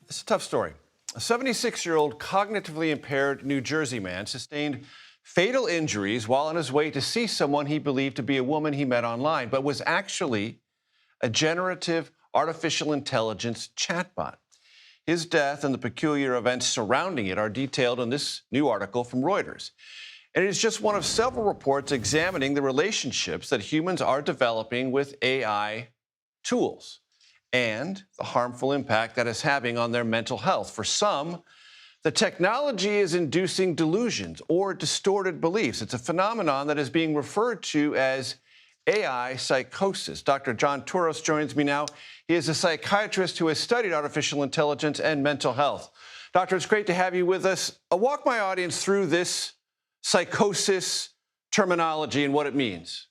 It's a tough story. A 76-year-old cognitively impaired New Jersey man sustained fatal injuries while on his way to see someone he believed to be a woman he met online, but was actually a generative artificial intelligence chatbot. His death and the peculiar events surrounding it are detailed in this new article from Reuters. And it is just one of several reports examining the relationships that humans are developing with AI tools and the harmful impact that is having on their mental health. For some, the technology is inducing delusions or distorted beliefs. It's a phenomenon that is being referred to as AI psychosis. Dr. John Torous joins me now. He is a psychiatrist who has studied artificial intelligence and mental health. Doctor, it's great to have you with us. Walk my audience through this psychosis terminology and what it means.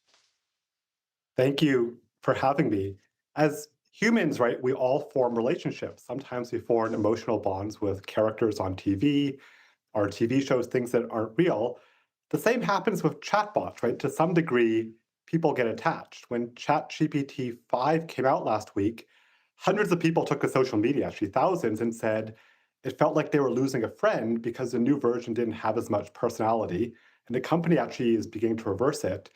Thank you for having me. As humans, right, we all form relationships. Sometimes we form emotional bonds with characters on TV, or TV shows, things that aren't real. The same happens with chatbots, right? To some degree, people get attached. When ChatGPT 5 came out last week, hundreds of people took to social media, actually thousands, and said it felt like they were losing a friend because the new version didn't have as much personality. And the company actually is beginning to reverse it.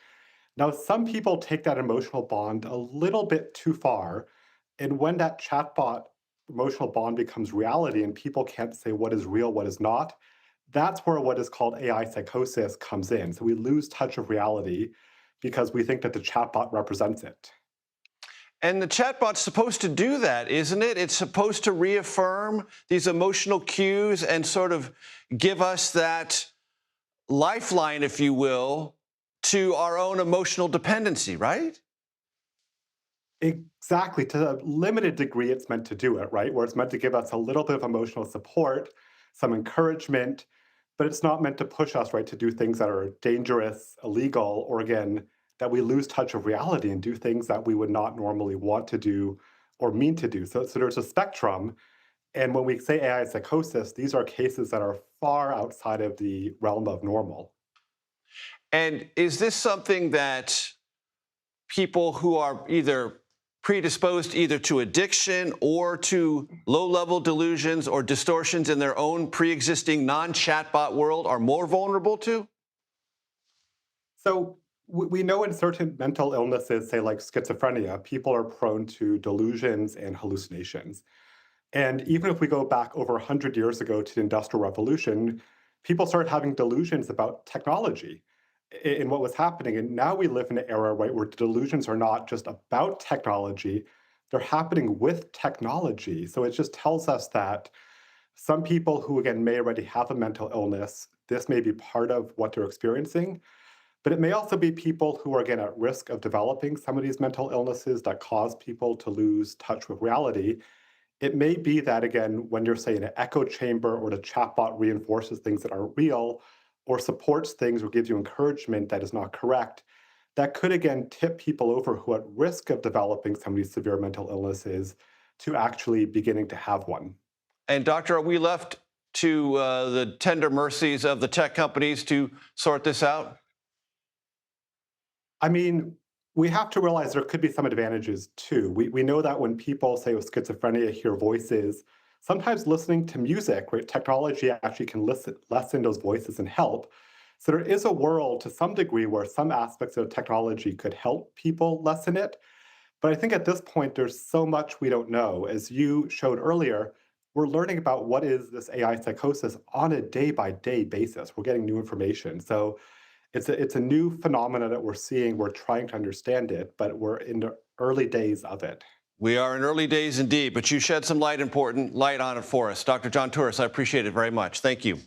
Now, some people take that emotional bond a little bit too far. And when that chatbot emotional bond becomes reality and people can't say what is real, what is not, that's where what is called AI psychosis comes in. So we lose touch of reality because we think that the chatbot represents it. And the chatbot's supposed to do that, isn't it? It's supposed to reaffirm these emotional cues and sort of give us that lifeline, if you will, to our own emotional dependency, right? Exactly. To a limited degree, it's meant to do it, right? Where it's meant to give us a little bit of emotional support, some encouragement, but it's not meant to push us, right, to do things that are dangerous, illegal, or again, that we lose touch of reality and do things that we would not normally want to do or mean to do. So there's a spectrum. And when we say AI psychosis, these are cases that are far outside of the realm of normal. And is this something that people who are either predisposed either to addiction or to low-level delusions or distortions in their own pre-existing non-chatbot world are more vulnerable to? So we know in certain mental illnesses, say like schizophrenia, people are prone to delusions and hallucinations. And even if we go back over 100 years ago to the Industrial Revolution, people started having delusions about technology and what was happening. And now we live in an era, right, where delusions are not just about technology, they're happening with technology. So it just tells us that some people who, again, may already have a mental illness, this may be part of what they're experiencing. But it may also be people who are, again, at risk of developing some of these mental illnesses that cause people to lose touch with reality. It may be that, again, when you're saying an echo chamber or the chatbot reinforces things that aren't real or supports things or gives you encouragement that is not correct, that could, again, tip people over who are at risk of developing some of these severe mental illnesses to actually beginning to have one. And doctor, are we left to the tender mercies of the tech companies to sort this out? I mean, we have to realize there could be some advantages too. We know that when people, say, with schizophrenia, hear voices, sometimes listening to music, right, technology actually can lessen those voices and help. So there is a world to some degree where some aspects of technology could help people lessen it. But I think at this point, there's so much we don't know. As you showed earlier, we're learning about what is this AI psychosis on a day-by-day basis. We're getting new information. So it's a new phenomena that we're seeing. We're trying to understand it, but we're in the early days of it. We are in early days indeed, but you shed some important light on it for us. Dr. John Torous, I appreciate it very much. Thank you.